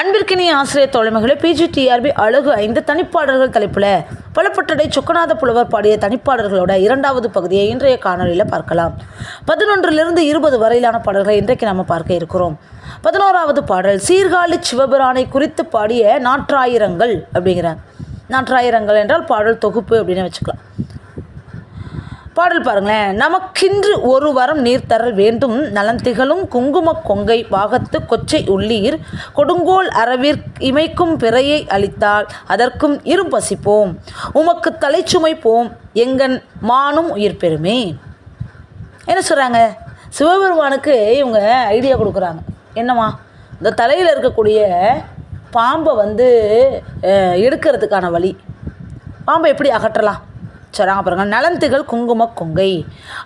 அன்பிற்கினிய ஆசிரியர் தோழமைகளை PGTRB அழகு 5 தனிப்பாடல்கள் தலைப்பில் பலப்பட்டடை சொக்கநாத புலவர் பாடிய தனிப்பாடல்களோட 2வது பகுதியை இன்றைய காணொலியில் பார்க்கலாம். 11லிருந்து 20 வரையிலான பாடல்களை இன்றைக்கு நாம் பார்க்க இருக்கிறோம். 11வது பாடல் சீர்காழி சிவபிரானை குறித்து பாடிய நாற்றாயிரங்கள் அப்படிங்கிறாங்க. நாற்றாயிரங்கள் என்றால் பாடல் தொகுப்பு அப்படின்னு வச்சுக்கலாம். பாடல் பாருங்களேன். நமக்கின்று ஒரு வரம் நீர் தரல் வேண்டும் நலந்திகளும் குங்கும கொங்கை பாகத்து கொச்சை உள்ளீர் கொடுங்கோல் அறவிற் இமைக்கும் பிறையை அளித்தால் அதற்கும் இரும்பசிப்போம் உமக்கு தலைச்சுமைப்போம் எங்கன் மானும் உயிர் பெருமே. என்ன சொல்கிறாங்க? சிவபெருமானுக்கு இவங்க ஐடியா கொடுக்குறாங்க. என்னம்மா, இந்த தலையில் இருக்கக்கூடிய பாம்பை எடுக்கிறதுக்கான வழி, பாம்பை எப்படி அகற்றலாம் சொல்கிறாங்க பாருங்க. நலந்திகள் குங்கும கொங்கை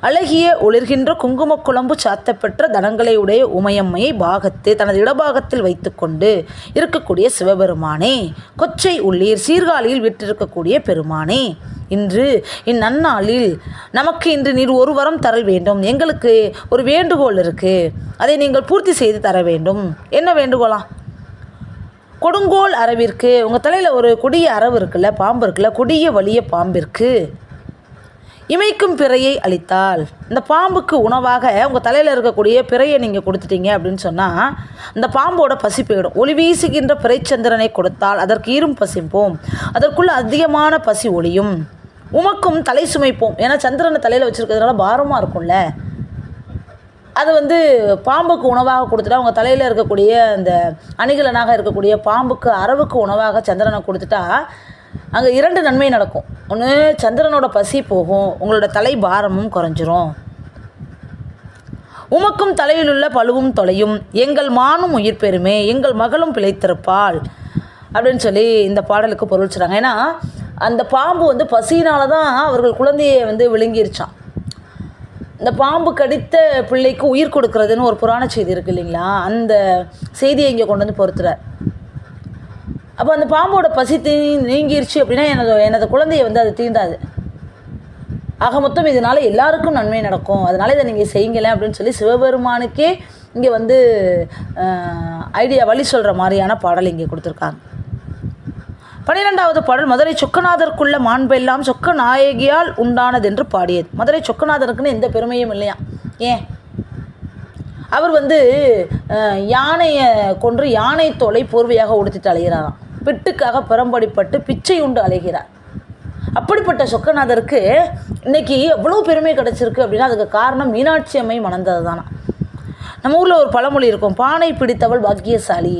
அழகிய ஒளிர்கின்ற குங்கும குழம்பு சாத்தப்பெற்ற தனங்களை உடைய உமையம்மையை பாகத்து தனது இடபாகத்தில் வைத்து கொண்டு இருக்கக்கூடிய சிவபெருமானே, கொச்சை உள்ளீர் சீர்காழியில் விட்டிருக்கக்கூடிய பெருமானே, இன்று இந்நன்னாளில் நமக்கு இன்று நீர் ஒரு வரம் தரல் வேண்டும். எங்களுக்கு ஒரு வேண்டுகோள் இருக்குது, அதை நீங்கள் பூர்த்தி செய்து தர வேண்டும். என்ன வேண்டுகோளாம்? கொடுங்கோல் அரவிற்கு, உங்கள் தலையில் ஒரு கொடிய அரவு இருக்குல்ல, பாம்பு இருக்குல்ல, கொடிய வலிய பாம்பிற்கு இமைக்கும் பிறையை அளித்தால், இந்த பாம்புக்கு உணவாக உங்கள் தலையில் இருக்கக்கூடிய பிறையை நீங்கள் கொடுத்துட்டீங்க அப்படின்னு சொன்னால் இந்த பாம்போட பசி போயிடும். ஒளி வீசுகின்ற பிறைச்சந்திரனை கொடுத்தால் அதற்கு ஈரும் பசிப்போம், அதற்குள்ள அதிகமான பசி ஒளியும். உமக்கும் தலை சுமைப்போம், ஏன்னா சந்திரனை தலையில் வச்சுருக்கிறதுனால பாரமாக இருக்கும்ல, அது பாம்புக்கு உணவாக கொடுத்துட்டா உங்கள் தலையில் இருக்கக்கூடிய அந்த அணிகலனாக இருக்கக்கூடிய பாம்புக்கு அரவுக்கு உணவாக சந்திரனை கொடுத்துட்டா அங்கே 2 நன்மை நடக்கும். ஒன்று, சந்திரனோட பசி போகும், உங்களோட தலை பாரமும் குறைஞ்சிரும். உமக்கும் தலையில் உள்ள பழுவும் தொலையும் எங்கள் மானும் உயிர் பெருமே, எங்கள் மகளும் பிழைத்திருப்பாள் அப்படின்னு சொல்லி இந்த பாடலுக்கு பொருள் சொல்கிறாங்க. ஏன்னா அந்த பாம்பு பசியினால தான் அவர்கள் குழந்தையை விழுங்கிருச்சான். இந்த பாம்பு கடித்த பிள்ளைக்கு உயிர் கொடுக்கறதுன்னு ஒரு புராண செய்தி இருக்குது இல்லைங்களா, அந்த செய்தியை இங்கே கொண்டு வந்து பொறுத்துறார். அப்போ அந்த பாம்போட பசி நீங்கிருச்சு அப்படின்னா எனது குழந்தையை அது தீண்டாது. ஆக மொத்தம் இதனால் எல்லாருக்கும் நன்மை நடக்கும், அதனால் இதை நீங்கள் செய்யுங்களேன் அப்படின்னு சொல்லி சிவபெருமானுக்கே இங்கே ஐடியா வழி சொல்கிற மாதிரியான பாடல் இங்கே கொடுத்துருக்காங்க. 12வது பாடல் மதுரை சொக்கநாதருக்குள்ள மாண்பெல்லாம் சொக்க நாயகியால் உண்டானது என்று பாடியது. மதுரை சொக்கநாதருக்குன்னு எந்த பெருமையும் இல்லையா. ஏன்? அவர் யானையை கொன்று யானை தோலை போர்வையாக உடுத்திட்டு அலைகிறாராம். பிட்டுக்காக பெரம்படிப்பட்டு பிச்சை உண்டு அலைகிறார். அப்படிப்பட்ட சொக்கநாதருக்கு இன்னைக்கு எவ்வளோ பெருமை கிடச்சிருக்கு அப்படின்னா அதுக்கு காரணம் மீனாட்சி அம்மை மணந்தது தானா. நம்ம ஊரில் ஒரு பழமொழி இருக்கும், பானை பிடித்தவள் பாக்கியசாலி.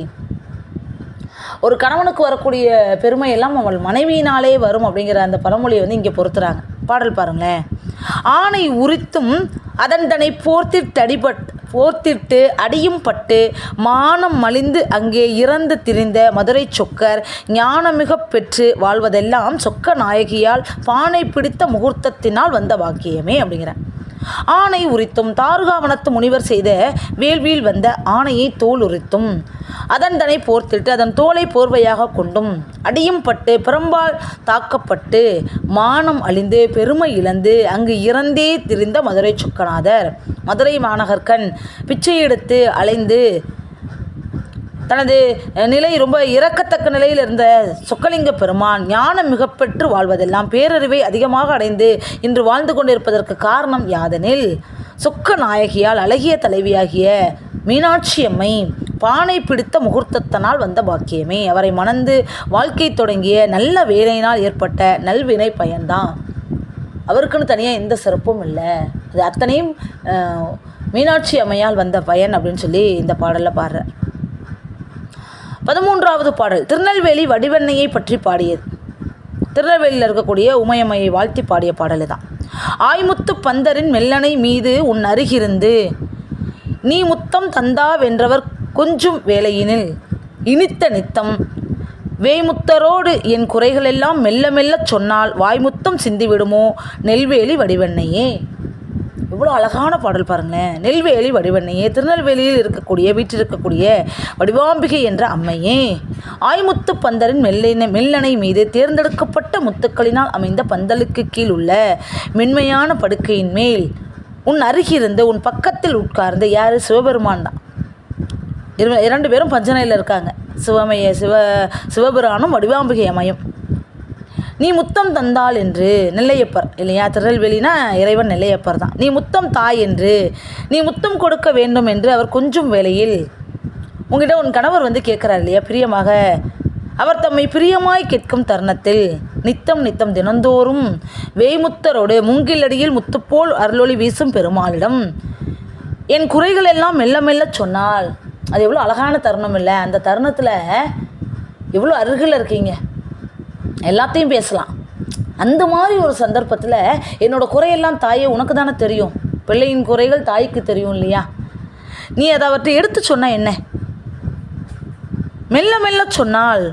ஒரு கணவனுக்கு வரக்கூடிய பெருமை எல்லாம் அவள் மனைவியினாலே வரும் அப்படிங்கிற அந்த பழமொழியை இங்கே பொறுத்துறாங்க. பாடல் பாருங்களேன். ஆணை உரித்தும் அதன் தன்னை போர்த்திட்டு அடியும் பட்டு மானம் மலிந்து அங்கே இறந்து திரிந்த மதுரை சொக்கர் ஞானமிக பெற்று வாழ்வதெல்லாம் சொக்க நாயகியால் பானை பிடித்த முகூர்த்தத்தினால் வந்த வாக்கியமே அப்படிங்கிற. ஆணை உரித்தும் தாருகாவனத்து முனிவர் செய்த வேள்வியில் வந்த ஆணையை தோல் உரித்தும் அதன் தன்னை போர்த்திட்டு அதன் தோலை போர்வையாக கொண்டும் அடியும் பட்டு பிறம்பால் தாக்கப்பட்டு மானம் அழிந்து பெருமை இழந்து அங்கு இறந்தே திரிந்த மதுரை சொக்கநாதர், மதுரை மாநகர்கண் பிச்சை எடுத்து அலைந்து தனது நிலை ரொம்ப இறக்கத்தக்க நிலையில் இருந்த சொக்கலிங்க பெருமான் ஞானம் மிகப்பெற்று வாழ்வதெல்லாம் பேரறிவை அதிகமாக அடைந்து இன்று வாழ்ந்து கொண்டிருப்பதற்கு காரணம் யாதெனில் சொக்க நாயகியால் அழகிய தலைவியாகிய மீனாட்சி அம்மை பானை பிடித்த முகூர்த்தத்தினால் வந்த பாக்கியமே. அவரை மணந்து வாழ்க்கை தொடங்கிய நல்ல வேலையினால் ஏற்பட்ட நல்வினை பயன்தான். அவருக்குன்னு தனியாக எந்த சிறப்பும் இல்லை, அது அத்தனையும் மீனாட்சி அம்மையால் வந்த பயன் அப்படின்னு சொல்லி இந்த பாடலில் பாடுறார். 13வது பாடல் திருநெல்வேலி வடிவெண்ணையை பற்றி பாடியது. திருநெல்வேலியில் இருக்கக்கூடிய உமையம்மையை வாழ்த்தி பாடிய பாடல் தான். ஆய்முத்து பந்தரின் மெல்லனை மீது உன் அருகிருந்து நீ முத்தம் தந்தா வென்றவர் கொஞ்சும் வேளையினில் இனித்த நித்தம் வேய்முத்தரோடு என் குறைகளெல்லாம் மெல்ல மெல்ல சொன்னால் வாய்முத்தம் சிந்திவிடுமோ நெல்வேலி வடிவெண்ணையே. இவ்வளோ அழகான பாடல் பாருங்களேன். நெல்வேலி வடிவெண்ணையே, திருநெல்வேலியில் வீற்றிருக்கக்கூடிய வடிவாம்பிகை என்ற அம்மையே, ஆய்முத்து பந்தரின் மெல்லனை மீது தேர்ந்தெடுக்கப்பட்ட முத்துக்களினால் அமைந்த பந்தலுக்கு கீழ் உள்ள மென்மையான படுக்கையின் மேல் உன் அருகிருந்து உன் பக்கத்தில் உட்கார்ந்து யார்? சிவபெருமான் தான். 2 பேரும் பஞ்சனையில் இருக்காங்க. சிவபிரானும் வடிவாம்பிகை அம்மையும். நீ முத்தம் தந்தாள் என்று நெல்லையப்பர் இல்லையா, திருநெல்வேலினா இறைவன் நெல்லையப்பர் தான். நீ முத்தம் தாய் என்று, நீ முத்தம் கொடுக்க வேண்டும் என்று அவர் கொஞ்சம் வேளையில் உங்ககிட்ட உன் கணவர் வந்து கேட்குறார் இல்லையா பிரியமாக. அவர் தம்மை பிரியமாய் கேட்கும் தருணத்தில் நித்தம் தினந்தோறும் வேய்முத்தரோடு மூங்கிலடியில் முத்துப்போல் அருளொளி வீசும் பெருமாளிடம் என் குறைகள் எல்லாம் மெல்ல மெல்ல சொன்னால், அது எவ்வளோ அழகான தருணம் இல்லை? அந்த தருணத்தில் எவ்வளோ அருகில் இருக்கீங்க, எல்லாத்தையும் பேசலாம். அந்த மாதிரி ஒரு சந்தர்ப்பத்தில் என்னோடய குறையெல்லாம் தாயே உனக்கு தானே தெரியும், பிள்ளையின் குறைகள் தாய்க்கு தெரியும் இல்லையா, நீ அதை அவற்றை எடுத்து சொன்னால் என்ன, மெல்ல மெல்ல சொன்னால்,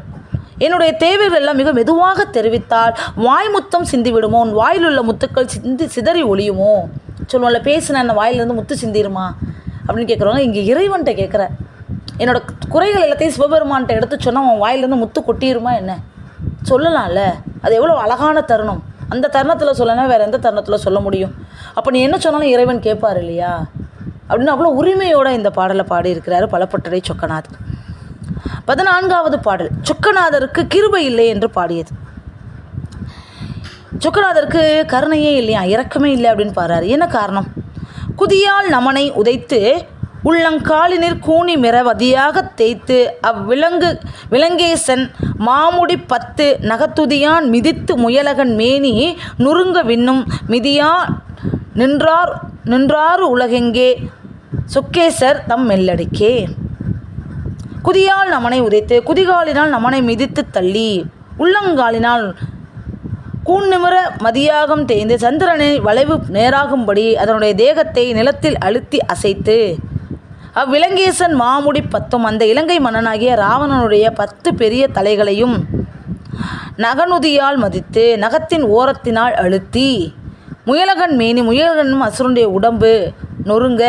என்னுடைய தேவைகள் எல்லாம் மிக மெதுவாக தெரிவித்தால் வாய் முத்தம் சிந்தி விடுமோ, உன் வாயில் உள்ள முத்துக்கள் சிதறி ஒளியுமோ சொல்லுவோம்ல, பேசின அந்த வாயிலிருந்து முத்து சிந்திருமா அப்படின்னு கேட்குறவங்க இங்கே இறைவன்கிட்ட கேட்குற. என்னோடய குறைகள் எல்லாத்தையும் சிவபெருமான்கிட்ட எடுத்து சொன்னால் உன் வாயிலேருந்து முத்து கொட்டிடுமா என்ன, சொல்லலாம்ல. அது எவ்வளோ அழகான தருணம். அந்த தருணத்தில் சொல்லனா வேறு எந்த தருணத்தில் சொல்ல முடியும்? அப்போ நீ என்ன சொன்னாலும் இறைவன் கேட்பார் இல்லையா அப்படின்னு அவ்வளோ உரிமையோடு இந்த பாடலை பாடியிருக்கிறாரு பலப்பட்டறை சொக்கநாதர். 14வது பாடல் சொக்கநாதருக்கு கிருபை இல்லை என்று பாடியது. சொக்கநாதருக்கு கருணையே இல்லையா, இரக்கமே இல்லை அப்படின்னு பாடுறாரு. என்ன காரணம்? குதியால் நமனை உதைத்து உள்ளங்காலினிற் கூனி மிரவதியாக தேய்த்து விலங்கேசன் மாமுடி 10 நகத்துதியான் மிதித்து முயலகன் மேனி நுறுங்க விண்ணும் மிதியா நின்றாறு உலகெங்கே சொக்கேசர் தம் மெல்லடிக்கே. குதியால் நமனை உதைத்து, குதிகாலினால் நமனை மிதித்து தள்ளி, உள்ளங்காலினால் கூன் நிமிர மதியாகம் தேய்ந்து சந்திரனை வளைவு நேராகும்படி அதனுடைய தேகத்தை நிலத்தில் அழுத்தி அசைத்து அவ்விலங்கேசன் மாமுடி 10 அந்த இலங்கை மன்னனாகிய ராவணனுடைய 10 பெரிய தலைகளையும் நகனுதியால் மதித்து நகத்தின் ஓரத்தினால் அழுத்தி முயலகன் மேனி முயலகனும் அசுரனுடைய உடம்பு நொறுங்க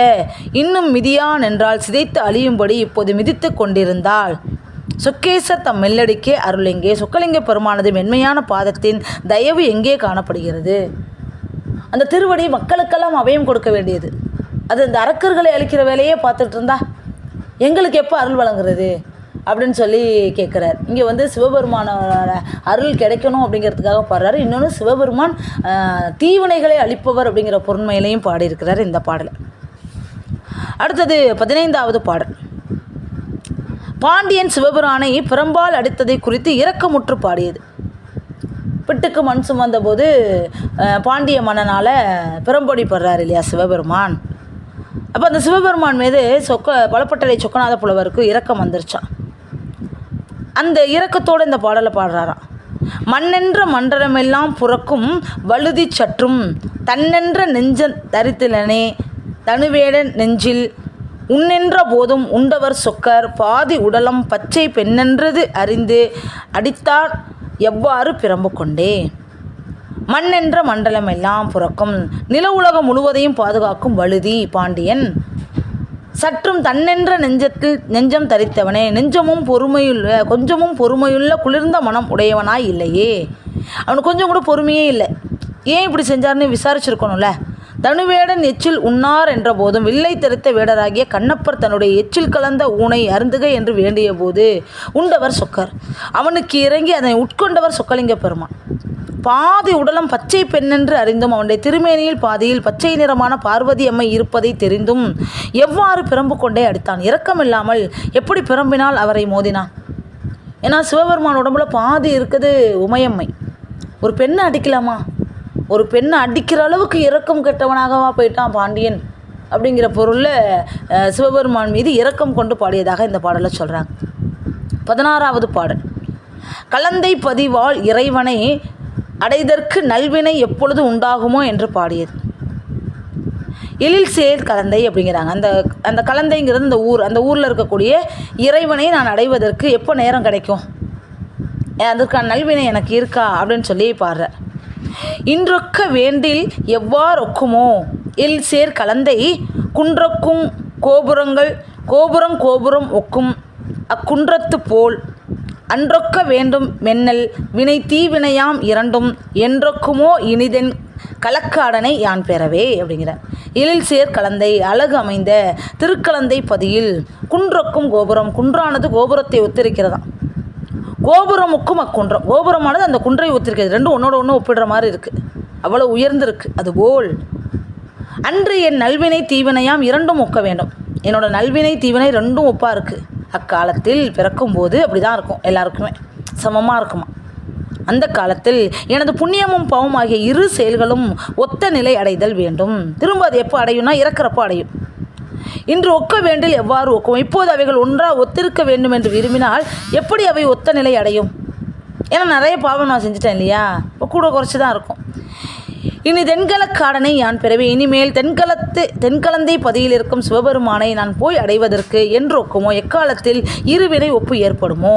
இன்னும் மிதியான் என்றால் சிதைத்து அழியும்படி இப்போது மிதித்து கொண்டிருந்தாள். சொக்கேசர் தம் மெல்லடிக்கே அருள் எங்கே? சொக்கலிங்க பெருமானது மென்மையான பாதத்தின் தயவு எங்கே காணப்படுகிறது? அந்த திருவடி மக்களுக்கெல்லாம் அபயம் கொடுக்க வேண்டியது. அது இந்த அரக்கர்களை அழிக்கிற வேலையே பார்த்துட்டு இருந்தா எங்களுக்கு எப்போ அருள் வழங்குறது அப்படின்னு சொல்லி கேட்குறார். இங்கே வந்து சிவபெருமானோட அருள் கிடைக்கணும் அப்படிங்கிறதுக்காக பாடுறாரு. இன்னொன்று சிவபெருமான் தீவினைகளை அழிப்பவர் அப்படிங்கிற பொருண்மையிலையும் பாடியிருக்கிறார் இந்த பாடலை. அடுத்தது 15வது பாடல். பாண்டியன் சிவபெருமானை பிரம்பால் அடித்ததை குறித்து இரக்கமுற்று பாடியது. பிட்டுக்கு மண் சுமந்த போது பாண்டிய மன்னனால் பிரம்படிப்படுறார் இல்லையா சிவபெருமான். அப்போ அந்த சிவபெருமான் மீது பலப்பட்டறை சொக்கநாத புலவருக்கு இரக்கம் வந்துருச்சான். அந்த இரக்கத்தோடு இந்த பாடலை பாடுறாராம். மண்ணென்ற மண்டலமெல்லாம் புறக்கும் வழுதி சற்றும் தன்னென்ற நெஞ்ச தரித்திலனே தனுவேடன் நெஞ்சில் உண்ணென்ற போதும் உண்டவர் சொக்கர் பாதி உடலம் பச்சை பெண்ணென்றது அறிந்து அடித்தார் எவ்வாறு பிரம்பு கொண்டே. மண்ணென்ற மண்டலம் எல்லாம் புறக்கும் நில உலகம் முழுவதையும் பாதுகாக்கும் வழுதி பாண்டியன் சற்றும் தன்னென்ற நெஞ்சம் தரித்தவனே கொஞ்சமும் பொறுமையுள்ள குளிர்ந்த மனம் உடையவனாய் இல்லையே. அவனுக்கு கொஞ்சம் கூட பொறுமையே இல்லை. ஏன் இப்படி செஞ்சார்னு விசாரிச்சிருக்கணும்ல. தனுவேடன் எச்சில் உண்ணார் என்ற போதும் வில்லை தெரித்த வேடராகிய கண்ணப்பர் தன்னுடைய எச்சில் கலந்த ஊனை அருந்துக என்று வேண்டிய போது உண்டவர் சொக்கர். அவனுக்கு இறங்கி அதனை உட்கொண்டவர் சொக்கலிங்க பெருமான். பாதி உடலம் பச்சை பெண்ணென்று அறிந்தும் அவனுடைய திருமேனியில் பாதியில் பச்சை நிறமான பார்வதி அம்மை இருப்பதை தெரிந்தும் எவ்வாறு பிரம்பு கொண்டே அடித்தான். இரக்கமில்லாமல் எப்படி பிரம்பினால் அவரை மோதினான்? ஏன்னா சிவபெருமான் உடம்புல பாதி இருக்குது உமையம்மை. ஒரு பெண்ணை அடிக்கலாமா? ஒரு பெண்ணை அடிக்கிற அளவுக்கு இரக்கம் கெட்டவனாகவா போயிட்டான் பாண்டியன் அப்படிங்கிற பொருளில் சிவபெருமான் மீது இரக்கம் கொண்டு பாடியதாக இந்த பாடலை சொல்கிறாங்க. 16வது பாடல். கலந்தை பதிவால் இறைவனை அடைதற்கு நல்வினை எப்பொழுது உண்டாகுமோ என்று பாடியது. எழில் சேர் கலந்தை அப்படிங்கிறாங்க. அந்த கலந்தைங்கிறது அந்த ஊரில் இருக்கக்கூடிய இறைவனை நான் அடைவதற்கு எப்போ நேரம் கிடைக்கும், அதற்கான நல்வினை எனக்கு இருக்கா அப்படின்னு சொல்லி பாடுற. இன்றொக்க வேண்டில் எவ்வாறொக்குமோ எழில் சேர் கலந்தை குன்றொக்கும் கோபுரம் ஒக்கும் அக்குன்றத்து போல் அன்றொக்க வேண்டும் மென்னல் வினை தீவினையாம் இரண்டும் என்றொக்குமோ இனிதென் களக்காடனை யான் பெறவே அப்படிங்கிறார். எழில் சேர் கலந்தை அழகு அமைந்த திருக்கலந்தை பதியில் குன்றக்கும் கோபுரம். குன்றானது கோபுரத்தை ஒத்திருக்கிறதாம். கோபுரமுக்கும் அக்குன்றம், கோபுரமானது அந்த குன்றை ஒத்திருக்கிறது. ரெண்டும் ஒன்றோட ஒன்று ஒப்பிடுற மாதிரி இருக்குது, அவ்வளோ உயர்ந்திருக்கு. அதுபோல் அன்று என் நல்வினை தீவினையாம் இரண்டும் ஒக்க வேண்டும். என்னோட நல்வினை தீவினை ரெண்டும் ஒப்பாக இருக்குது. அக்காலத்தில் பிறக்கும்போது அப்படி தான் இருக்கும், எல்லாருக்குமே சமமாக இருக்குமா. அந்த காலத்தில் எனது புண்ணியமும் பாவம் ஆகிய இரு செயல்களும் ஒத்த நிலை அடைதல் வேண்டும். திரும்ப அது எப்போ அடையும்னா இறக்கிறப்போ அடையும். இன்று ஒக்க வேண்டில் எவ்வாறு ஒக்கும்? இப்போது அவைகள் ஒன்றாக ஒத்திருக்க வேண்டும் என்று விரும்பினால் எப்படி அவை ஒத்த நிலை அடையும்? ஏன்னா நிறைய பாவம் நான் செஞ்சுட்டேன் இல்லையா, இப்போ கூட குறைச்சி தான் இருக்கும். இனி தென்கலக்காடனை யான் பிறவி. இனிமேல் தென்கலந்தை பதியில் இருக்கும் சிவபெருமானை நான் போய் அடைவதற்கு என்று ஒக்குமோ? எக்காலத்தில் இருவினை ஒப்பு ஏற்படுமோ?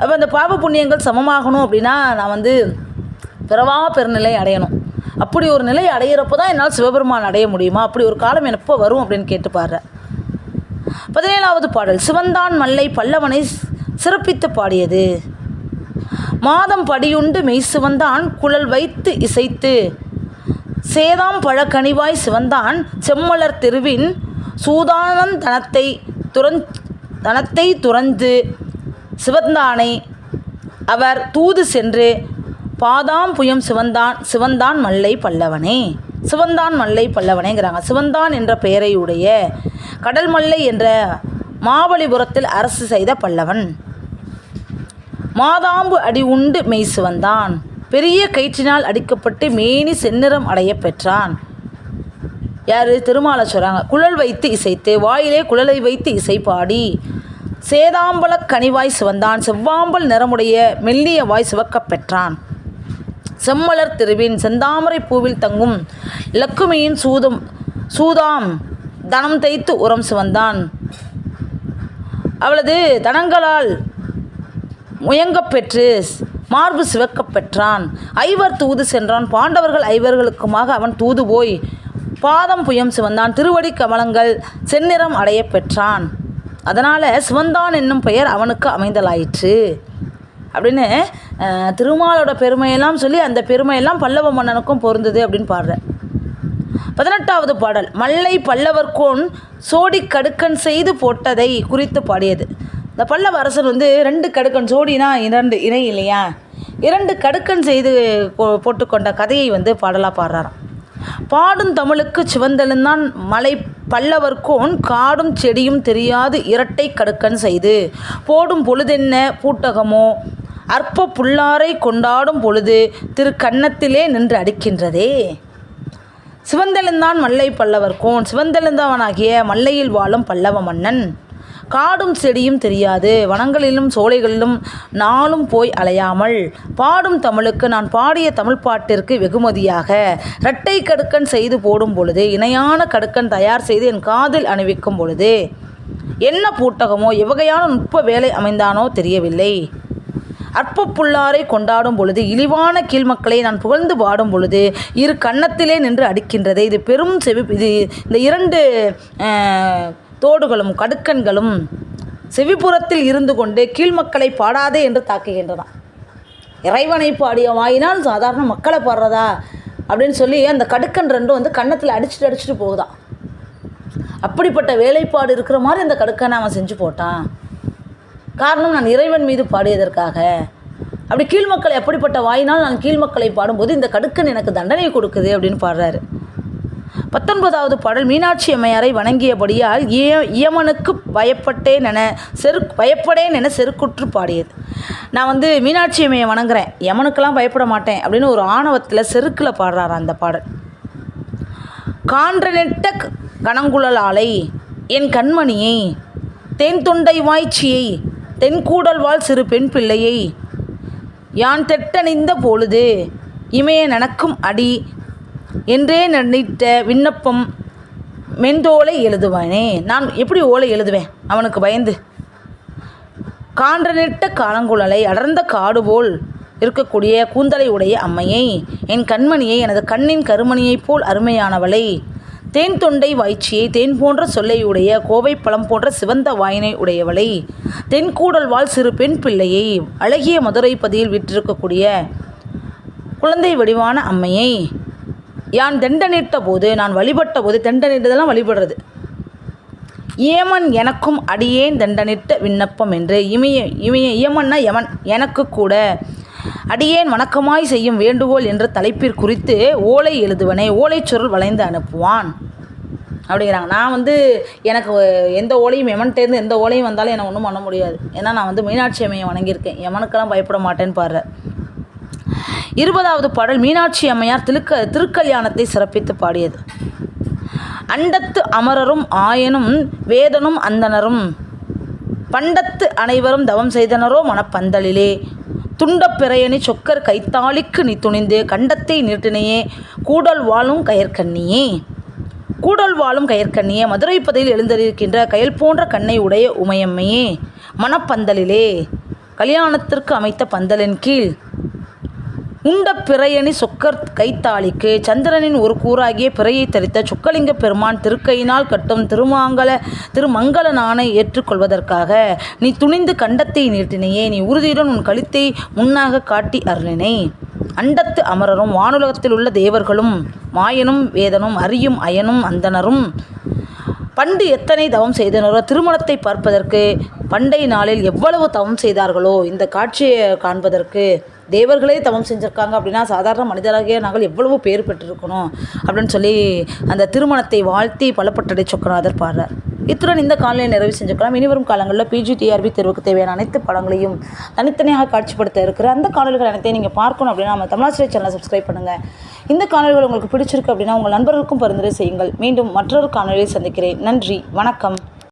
அப்போ அந்த பாவ புண்ணியங்கள் சமமாகணும் அப்படின்னா நான் பிறவா பெருநிலை அடையணும். அப்படி ஒரு நிலை அடையிறப்போ தான் என்னால் சிவபெருமான் அடைய முடியுமா? அப்படி ஒரு காலம் எப்போ வரும் அப்படின்னு கேட்டு பாடுற. 17வது பாடல் சிவந்தான் மல்லை பல்லவனை சிறப்பித்து பாடியது. மாதம் படியுண்டு மெய் சிவந்தான் குழல் வைத்து இசைத்து சேதாம் பழக்கனிவாய் சிவந்தான் செம்மலர் திருவின் சூதானன் தனத்தை துறந்து சிவந்தானை அவர் தூது சென்று பாதாம் புயம் சிவந்தான் மல்லை பல்லவனே. சிவந்தான் மல்லை பல்லவனேங்கிறாங்க. சிவந்தான் என்ற பெயரை உடைய கடல் மல்லை என்ற மாபலிபுரத்தில் அரசு செய்த பல்லவன். மாதாம்பு அடி உண்டு மெய் சிவந்தான். பெரிய கயிற்றினால் அடிக்கப்பட்டு மேனி செந்நிறம் அடைய பெற்றான். யார்? திருமாலை சொல்கிறாங்க. குழல் வைத்து இசைத்து, வாயிலே குழலை வைத்து இசை பாடி சேதாம்பல கனிவாய் சிவந்தான். செவ்வாம்பல் நிறமுடைய மெல்லிய வாய் சிவக்கப் பெற்றான். செம்மலர் திருவின் செந்தாமரை பூவில் தங்கும் லக்குமியின் சூதாம் தனம் தைத்து உரம் சிவந்தான். அவளது தனங்களால் முயங்கப் பெற்று மார்பு சிவக்கப் பெற்றான். ஐவர் தூது சென்றான். பாண்டவர்கள் ஐவர்களுக்குமாக அவன் தூது போய் பாதம் புயம் சிவந்தான். திருவடி கமலங்கள் செந்நிறம் அடைய பெற்றான். அதனால் சிவந்தான் என்னும் பெயர் அவனுக்கு அமைந்தலாயிற்று அப்படின்னு திருமாலோட பெருமையெல்லாம் சொல்லி அந்த பெருமையெல்லாம் பல்லவ மன்னனுக்கும் பொருந்தது அப்படின்னு பாடுற. 18வது பாடல் மல்லை பல்லவர்கோன் சோடி கடுக்கன் செய்து போட்டதை குறித்து பாடியது. இந்த பல்லவ அரசன் 2 கடுக்கன், சோடினா 2 இணை இல்லையா, 2 கடுக்கன் செய்து போட்டுக்கொண்ட கதையை பாடலாக பாடுறாராம். பாடும் தமிழுக்கு சிவந்தெழுந்தான் மலை பல்லவர்கோன் காடும் செடியும் தெரியாது இரட்டை கடுக்கன் செய்து போடும் பொழுதென்ன பூட்டகமோ அற்ப புல்லாரை கொண்டாடும் பொழுது திரு கன்னத்திலே நின்று அடிக்கின்றதே. சிவந்தெழுந்தான் மல்லை பல்லவர்கோன், சிவந்தெழுந்தவனாகிய மல்லையில் வாழும் பல்லவ மன்னன். காடும் செடியும் தெரியாது, வனங்களிலும் சோலைகளிலும் நாளும் போய் அலையாமல் பாடும் தமிழுக்கு நான் பாடிய தமிழ் பாட்டிற்கு வெகுமதியாக இரட்டை கடுக்கன் செய்து போடும் பொழுது, இணையான கடுக்கன் தயார் செய்து என் காதில் அணிவிக்கும் பொழுது என்ன பூட்டகமோ எவ்வகையான நுட்ப வேலை அமைந்தானோ தெரியவில்லை. அற்ப புல்லாரை கொண்டாடும் பொழுது இழிவான கீழ்மக்களை நான் புகழ்ந்து பாடும் பொழுது இரு கன்னத்திலே நின்று அடிக்கின்றது. இது பெரும் இது இந்த 2 தோடுகளும் கடுக்கன்களும் செவிப்புறத்தில் இருந்து கொண்டு கீழ்மக்களை பாடாதே என்று தாக்குகின்றன. இறைவனை பாடிய வாயினால் சாதாரண மக்களை பாடுறதா அப்படின்னு சொல்லி அந்த கடுக்கன் 2 கன்னத்தில் அடிச்சுட்டு போகுதான். அப்படிப்பட்ட வேலைப்பாடு இருக்கிற மாதிரி அந்த கடுக்கனை அவன் செஞ்சு போட்டான். காரணம், நான் இறைவன் மீது பாடியதற்காக. அப்படி கீழ்மக்களை அப்படிப்பட்ட வாயினால் நான் கீழ்மக்களை பாடும்போது இந்த கடுக்கன் எனக்கு தண்டனை கொடுக்குது அப்படின்னு பாடுறாரு. 19வது பாடல் மீனாட்சி அம்மையாரை வணங்கியபடியால் இயமனுக்கு பயப்படேன் என செருக்குற்று பாடியது. நான் மீனாட்சி அம்மையை வணங்குறேன், யமனுக்கெல்லாம் பயப்பட மாட்டேன் அப்படின்னு ஒரு ஆணவத்தில் செருக்கில் பாடுறாரு அந்த பாடல். கான்றனிட்ட கணங்குழலாலை என் கண்மணியை தென் தொண்டை வாய்ச்சியை தென்கூடல் வாழ் சிறு பெண் பிள்ளையை யான் தெட்டணிந்த பொழுது இமைய நனக்கும் அடி என்றே நினைத்த விண்ணப்பம் மென்தோலை எழுதுவானே. நான் எப்படி ஓலை எழுதுவேன் அவனுக்கு பயந்து? கான்றனிட்ட காலங்குழலை அடர்ந்த காடு போல் இருக்கக்கூடிய கூந்தலை உடைய அம்மையை, என் கண்மணியை, எனது கண்ணின் கருமணியைப் போல் அருமையானவளை, தேன் தொண்டை வாய்ச்சியை, தேன் போன்ற சொல்லை உடைய கோவை பழம் போன்ற சிவந்த வாயினை உடையவளை, தென்கூடல் வாழ் சிறு பெண் பிள்ளையை, அழகிய மதுரை பதியில் விற்றிருக்கக்கூடிய குழந்தை வடிவான அம்மையை, யான் தெண்டனிட்ட போது, நான் வழிபட்ட போது, தெண்டனிட்டதெல்லாம் வழிபடுறது, ஏமன் எனக்கும் அடியேன் தண்டனிட்ட விண்ணப்பம் என்று இயமன்னா யமன் எனக்கு கூட அடியேன் வணக்கமாய் செய்யும் வேண்டுகோள் என்ற தலைப்பிற் குறித்து ஓலை எழுதுவனை ஓலைச்சுருள் வளைந்து அனுப்புவான் அப்படிங்கிறாங்க. நான் எனக்கு எந்த ஓலையும் யமன்கிட்டேருந்து எந்த ஓலையும் வந்தாலும் எனக்கு ஒன்றும் பண்ண முடியாது. ஏன்னா நான் மீனாட்சி அம்மையை வணங்கியிருக்கேன், யமனுக்கெல்லாம் பயப்பட மாட்டேன்னு பாடுற. 20வது பாடல் மீனாட்சி அம்மையார் திருக்கல்யாணத்தை சிறப்பித்து பாடியது. அண்டத்து அமரரும் ஆயனும் வேதனும் அந்தனரும் பண்டத்து அனைவரும் தவம் செய்தனரோ மனப்பந்தலிலே துண்டப்பிறையணி சொக்கர் கைத்தாளிக்கு நீ துணிந்து கண்டத்தை நீட்டினையே கூடல் வாழும் கயற்கண்ணியே. கூடல் வாழும் கயற்கண்ணியே, மதுரை பதையில் எழுந்திருக்கின்ற கயல் போன்ற கண்ணை உடைய உமையம்மையே, மனப்பந்தலிலே கல்யாணத்திற்கு அமைத்த பந்தலின் கீழ் உண்ட பிறையணி சொக்கர் கைத்தாளிக்கு சந்திரனின் ஒரு கூறாகிய பிறையை தரித்த சொக்கலிங்க பெருமான் திருக்கையினால் கட்டும் திருமங்கல நாணை ஏற்றுக்கொள்வதற்காக நீ துணிந்து கண்டத்தை நீட்டினையே, நீ உறுதியுடன் உன் கழுத்தை முன்னாக காட்டி அருளினை. அண்டத்து அமரரும் வானுலகத்தில் உள்ள தேவர்களும் மாயனும் வேதனும் அறியும் அயனும் அந்தனரும் பண்டு எத்தனை தவம் செய்தனரோ திருமணத்தை பார்ப்பதற்கு பண்டை நாளில் எவ்வளவு தவம் செய்தார்களோ இந்த காட்சியை காண்பதற்கு தேவர்களே தவம் செஞ்சுருக்காங்க அப்படின்னா சாதாரண மனிதராகிய நாங்கள் எவ்வளவு பேர் பெற்றிருக்கணும் அப்படின்னு சொல்லி அந்த திருமணத்தை வாழ்த்தி பலப்பட்டடை சொக்கநாதர் பாடுறார். இத்துடன் இந்த காலையை நிறைவு செஞ்சுக்கலாம். இனிவரும் காலங்களில் PGTRB தேர்வுக்கு தேவையான அனைத்து படங்களையும் தனித்தனியாக காட்சிப்படுத்த இருக்கிற அந்த காணொலிகள் அனைத்தையும் நீங்கள் பார்க்கணும் அப்படின்னா நம்ம தமிழாசிரியர் சேனலை சப்ஸ்கிரைப் பண்ணுங்கள். இந்த காணொலிகள் உங்களுக்கு பிடிச்சிருக்கு அப்படின்னா உங்கள் நண்பர்களுக்கும் பரிந்துரை செய்யுங்கள். மீண்டும் மற்றொரு காணொலியை சந்திக்கிறேன். நன்றி, வணக்கம்.